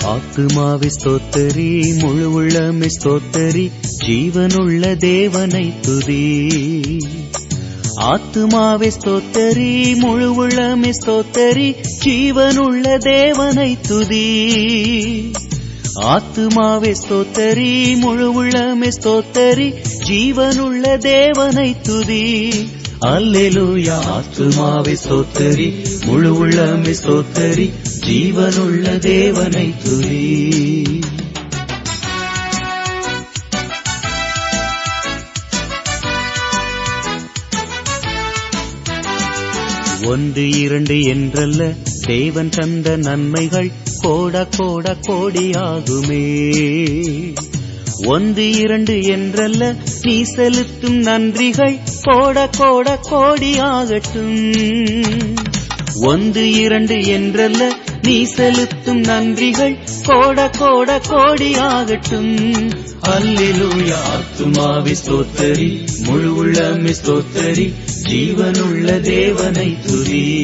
ஆத்துமாவை ஸ்தோத்தரி, முழு உள்ளமே ஸ்தோத்தரி, ஜீவனுள்ள தேவனை துதி. ஆத்துமாவை ஸ்தோத்தரி, முழு உள்ளமே ஸ்தோத்தரி, ஜீவனுள்ள தேவனை துதி. ஆத்துமாவை ஸ்தோத்தரி, முழு உள்ளமே ஸ்தோத்தரி, ஜீவனுள்ள தேவனை துதி. அல்லேலூயா. ஆத்துமாவை ஸ்தோத்தரி, முழு உள்ளமே ஸ்தோத்தரி, ஜீவனுள்ள தேவனை துதி. ஒன்று இரண்டு என்றல்ல, தேவன் தந்த நன்மைகள் கோட கோட கோடியாகுமே. ஒன்று இரண்டு என்றல்ல, நீ செலுத்தும் நன்றிகள் கோட கோட கோடியாகட்டும். ஒன்று இரண்டு என்றல்ல, நீ செலுத்தும் நன்றிகள் கோட கோட கோடியாகட்டும். அல்லேலூயா. ஆத்துமாவை ஸ்தோத்தரி, முழு உள்ளமே ஸ்தோத்தரி, ஜீவனுள்ள தேவனை துதி.